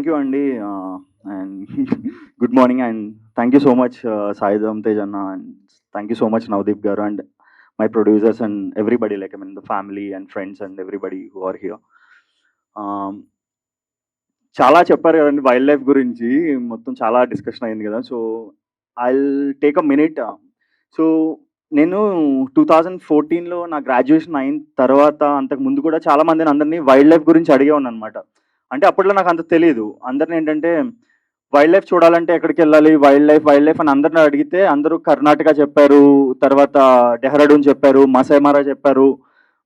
Thank you అండి. And good morning and thank you so much Sai Dharam Tej అన్న and thank you so much Navdeep garu and my producers and everybody like I mean the family and friends and everybody who are here. చాలా చెప్పారు కదండి wild life గురించి, మొత్తం చాలా discussion అయింది కదా. So I take a minute. So నేను 2014లో నా గ్రాడ్యుయేషన్ అయిన తర్వాత అంతకు ముందు కూడా చాలా మందిని అందరినీ వైల్డ్ లైఫ్ గురించి అడిగేవాడిని అనమాట. అంటే అప్పట్లో నాకు అంత తెలియదు. అందరిని ఏంటంటే వైల్డ్ లైఫ్ చూడాలంటే ఎక్కడికి వెళ్ళాలి, వైల్డ్ లైఫ్ అని అందరిని అడిగితే అందరూ కర్ణాటక చెప్పారు, తర్వాత డెహ్రాడూన్ చెప్పారు, మసైమారా చెప్పారు,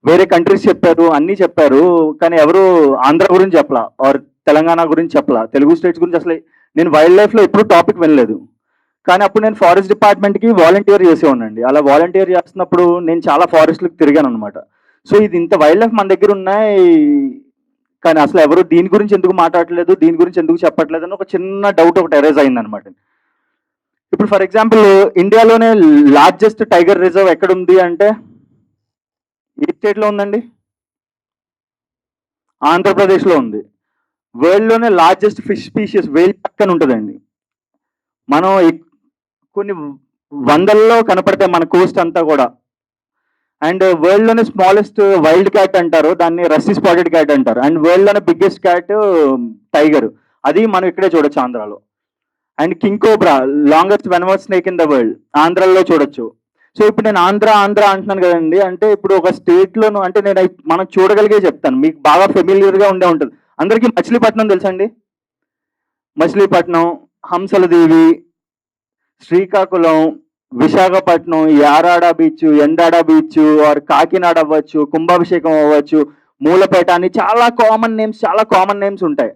వేరే కంట్రీస్ చెప్పారు, అన్నీ చెప్పారు. కానీ ఎవరు ఆంధ్ర గురించి చెప్పలా, ఆర్ తెలంగాణ గురించి చెప్పలా, తెలుగు స్టేట్స్ గురించి అసలు నేను వైల్డ్ లైఫ్లో ఎప్పుడు టాపిక్ వినలేదు. కానీ అప్పుడు నేను ఫారెస్ట్ డిపార్ట్మెంట్కి వాలంటీర్ చేసేవాడినండి. అలా వాలంటీర్ చేస్తున్నప్పుడు నేను చాలా ఫారెస్ట్లకు తిరిగాను అనమాట. సో ఇది ఇంత వైల్డ్ లైఫ్ మన దగ్గర ఉన్నాయి, కానీ అసలు ఎవరు దీని గురించి ఎందుకు మాట్లాడలేదు, దీని గురించి ఎందుకు చెప్పట్లేదు అని ఒక చిన్న డౌట్ ఒకటి అరైజ్ అయింది అనమాట. ఇప్పుడు ఫర్ ఎగ్జాంపుల్ ఇండియాలోనే లార్జెస్ట్ టైగర్ రిజర్వ్ ఎక్కడ ఉంది అంటే ఏ స్టేట్లో ఉందండి? ఆంధ్రప్రదేశ్లో ఉంది. వరల్డ్లోనే లార్జెస్ట్ ఫిష్ స్పీషియస్ వేల్ పక్కన ఉంటుందండి. మనం కొన్ని వందల్లో కనపడతాయి మన కోస్ట్ అంతా కూడా. అండ్ వరల్డ్లోనే స్మాలెస్ట్ వైల్డ్ క్యాట్ అంటారు, దాన్ని రస్సీ స్పాటెడ్ క్యాట్ అంటారు. అండ్ వరల్డ్లోనే బిగ్గెస్ట్ క్యాట్ టైగర్, అది మనం ఇక్కడే చూడొచ్చు ఆంధ్రాలో. And king cobra longest venomous snake in the world ఆంధ్రాలో చూడొచ్చు. సో ఇప్పుడు నేను ఆంధ్ర అంటున్నాను కదండి, అంటే ఇప్పుడు ఒక స్టేట్లోను అంటే నేను మనం చూడగలిగే చెప్తాను, మీకు బాగా ఫెమిలియర్గా ఉండే ఉంటుంది. అందరికీ మచిలీపట్నం తెలుసండి? Machilipatnam, Hamsaladevi, Srikakulam, Visakhapatnam, Yarada beach, Endada beach, or Kakinada అవ్వచ్చు, కుంభాభిషేకం అవ్వచ్చు, మూలపేట అని చాలా కామన్ నేమ్స్ ఉంటాయి.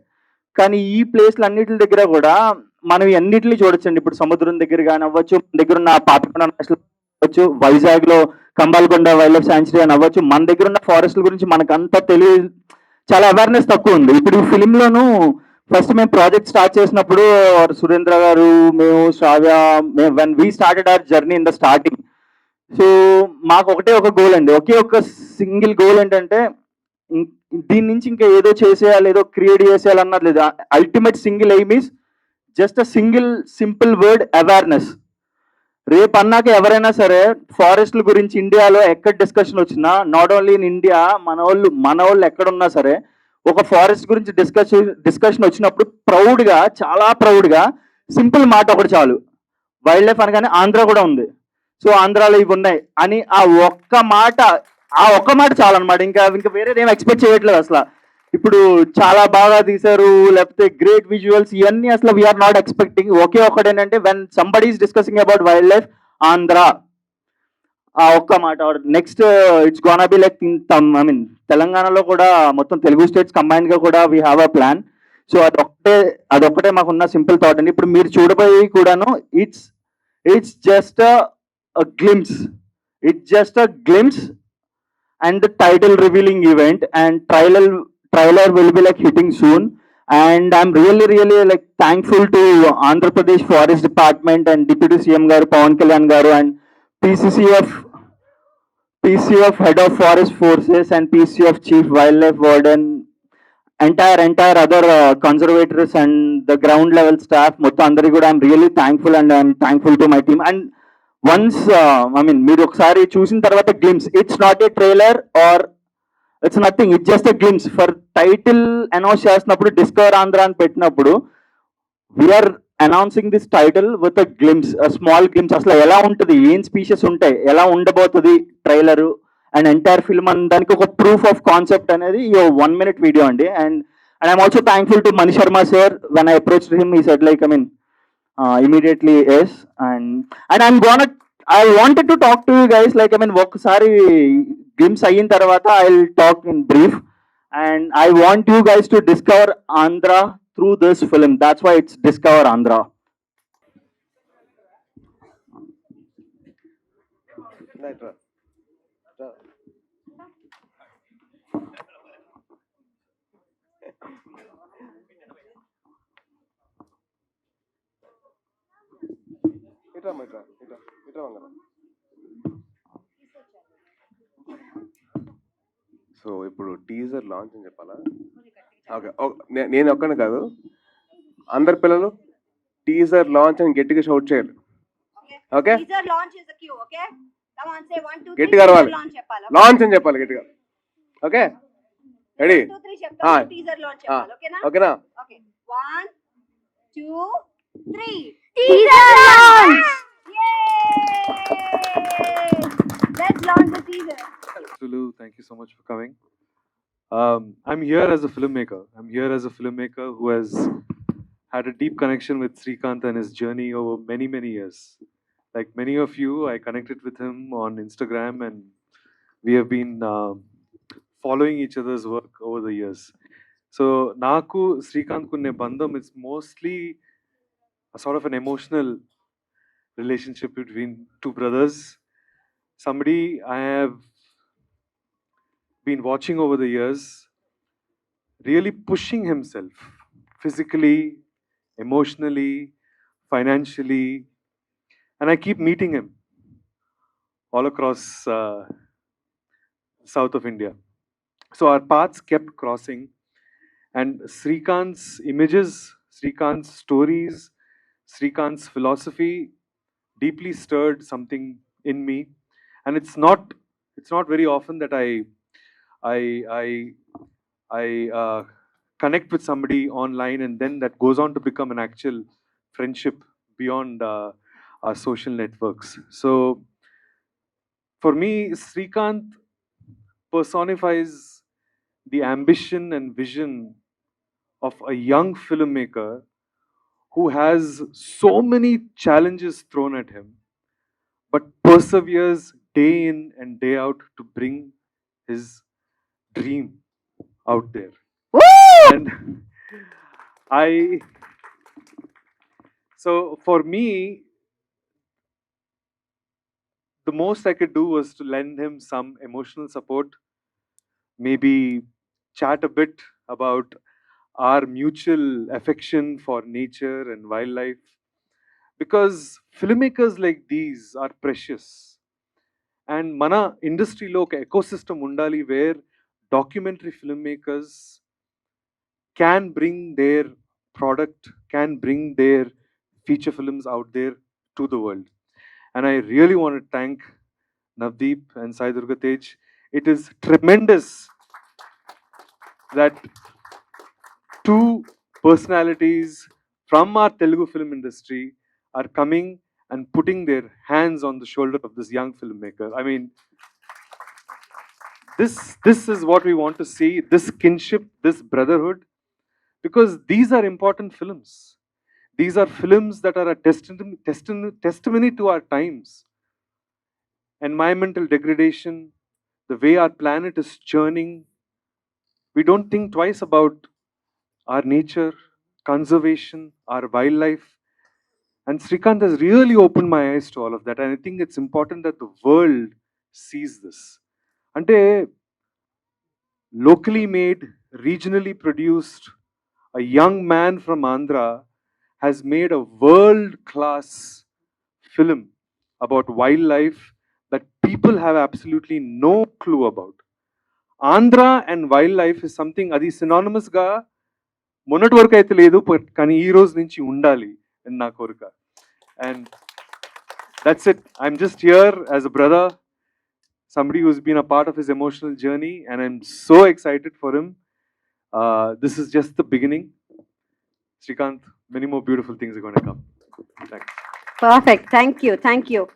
కానీ ఈ ప్లేస్లు అన్నిటి దగ్గర కూడా మనం అన్నిటిని చూడొచ్చండి. ఇప్పుడు సముద్రం దగ్గర కానీ అవ్వచ్చు, మన దగ్గర ఉన్న పాపికొండ నేషనల్ అవ్వచ్చు, వైజాగ్లో కంబాలకొండ వైల్డ్ లైఫ్ శాంచురీ అని అవ్వచ్చు, మన దగ్గర ఉన్న ఫారెస్ట్ల గురించి మనకంతా తెలియదు, చాలా అవేర్నెస్ తక్కువ ఉంది. ఇప్పుడు ఈ ఫిలింలోనూ ఫస్ట్ మేము ప్రాజెక్ట్ స్టార్ట్ చేసినప్పుడు సురేంద్ర గారు, మేము, Shravya, when we started our journey in the starting, so మాకు ఒకటే ఒక గోల్ అండి, ఒకే ఒక సింగిల్ గోల్ ఏంటంటే దీని నుంచి ఇంకా ఏదో చేసేయాలి, ఏదో క్రియేట్ చేసేయాలి అన్నది లేదు. Ultimate single aim is just a simple word awareness. రేపు అన్నాక ఎవరైనా సరే ఫారెస్ట్ల గురించి ఇండియాలో ఎక్కడ డిస్కషన్ వచ్చినా, నాట్ ఓన్లీ ఇన్ ఇండియా, మన వాళ్ళు ఎక్కడున్నా సరే ఒక ఫారెస్ట్ గురించి డిస్కషన్ వచ్చినప్పుడు ప్రౌడ్గా, చాలా ప్రౌడ్గా సింపుల్ మాట ఒకటి చాలు, వైల్డ్ లైఫ్ అనగానే ఆంధ్ర కూడా ఉంది, సో ఆంధ్రాలో ఇవి ఉన్నాయి అని ఆ ఒక్క మాట చాలు అనమాట. ఇంకా వేరేది ఏం ఎక్స్పెక్ట్ చేయట్లేదు అసలు. ఇప్పుడు చాలా బాగా తీశారు, లేకపోతే గ్రేట్ విజువల్స్, ఇవన్నీ అసలు వీఆర్ నాట్ ఎక్స్పెక్టింగ్. ఒకే ఒకటి ఏంటంటే when somebody is discussing about wild life, Andhra, ఆ ఒక్క మాట. Next it's gonna be like I mean తెలంగాణలో కూడా మొత్తం తెలుగు స్టేట్స్ కంబైన్డ్ గా కూడా we have a plan. So అదొక్కటే మాకున్న సింపుల్ థాట్ అండి. ఇప్పుడు మీరు చూడబోయి కూడాను it's just a glimpse and the title revealing event, and trailer will be like hitting soon. And I'm really like thankful to Andhra Pradesh Forest Department and Deputy CM garu Pawan Kalyan garu and PCF Head of Forest Forces and PCF Chief Wildlife Warden, entire other conservators and the ground level staff మొత్తం అందరికీ కూడా I'm really thankful, and I'm thankful to my team. And once I mean మీరు ఒకసారి చూసిన తర్వాత glimpse, it's not a trailer or it's nothing, it's just a glimpse. For title announce చేసినప్పుడు discover Andhra అని పెట్టినప్పుడు we are announcing this title with a glimpse, small glimpse. అసలు ఎలా ఉంటుంది, ఏం స్పీషెస్ ఉంటాయి, ఎలా ఉండబోతుంది ట్రైలరు అండ్ ఎంటైర్ ఫిల్మ్ అని దానికి ఒక ప్రూఫ్ ఆఫ్ కాన్సెప్ట్ అనేది ఈ 1 minute వీడియో అండి. And I'm also thankful to Mani Sharma sir. When I approached him, he said like I mean immediately yes. And I wanted to talk to you guys, like I mean ఒకసారి glimpse అయిన తర్వాత I'll talk in brief, and I want you guys to discover Andhra through this film. That's why it's Discover Andhra. So ఇప్పుడు teaser launch అని చెప్పాలా? Okay, నేను ఒక్కనే కాదు, అందరు పిల్లలు టీజర్ లాంచ్ అని గట్టిగా షౌట్ చేయాలి. Okay, teaser launch is the cue. Okay, come on say 1 2 3 గట్టిగా అరవాలి. లాంచ్ చెప్పాలి. లాంచ్ అని చెప్పాలి గట్టిగా. Okay, ready? 1 2 3 చెప్తాను, టీజర్ లాంచ్ చెప్పాలి. ఓకేనా? ఓకేనా? Okay, 1 2 3 Teaser launch! Yay! Let's launch the teaser. Tulu, thank you so much for coming. I'm here as a filmmaker. I'm here as a filmmaker who has had a deep connection with Srikanth and his journey over many, many years. Like many of you, I connected with him on Instagram and we have been following each other's work over the years. So, Naku Srikanth kunne bandham is mostly a sort of an emotional relationship between two brothers. Somebody I have been watching over the years, really pushing himself physically, emotionally, financially, and I keep meeting him all across south of India. So our paths kept crossing, and Srikanth's images, Srikanth's stories, Srikanth's philosophy deeply stirred something in me, and it's not very often that I connect with somebody online and then that goes on to become an actual friendship beyond our social networks. So for me, Srikanth personifies the ambition and vision of a young filmmaker who has so many challenges thrown at him, but perseveres day in and day out to bring his dream out there. And so for me, the most I could do was to lend him some emotional support, maybe chat a bit about our mutual affection for nature and wildlife, because filmmakers like these are precious. And mana industry lo oka ecosystem undali where documentary filmmakers can bring their product, can bring their feature films out there to the world. And I really want to thank Navdeep and Sai Durga Tej. It is tremendous that two personalities from our Telugu film industry are coming and putting their hands on the shoulder of this young filmmaker. I mean, this is what we want to see, this kinship, this brotherhood, because these are important films. These are films that are a testimony to our times. Environmental degradation, the way our planet is churning, we don't think twice about our nature, conservation, our wildlife. And Srikanth has really opened my eyes to all of that. And I think it's important that the world sees this. Ante locally made, regionally produced, a young man from Andhra has made a world-class film about wildlife that people have absolutely no clue about. Andhra and wildlife is something adi synonymous ga మొన్నటి వరకు అయితే లేదు, కానీ ఈ రోజు నుంచి ఉండాలి అని నా కోరిక. And that's it. I'm just here as a brother, somebody who's been a part of his emotional journey, and I'm so excited for him. This is just the beginning. Srikanth, many more beautiful things are going to come. Thanks. Perfect. Thank you.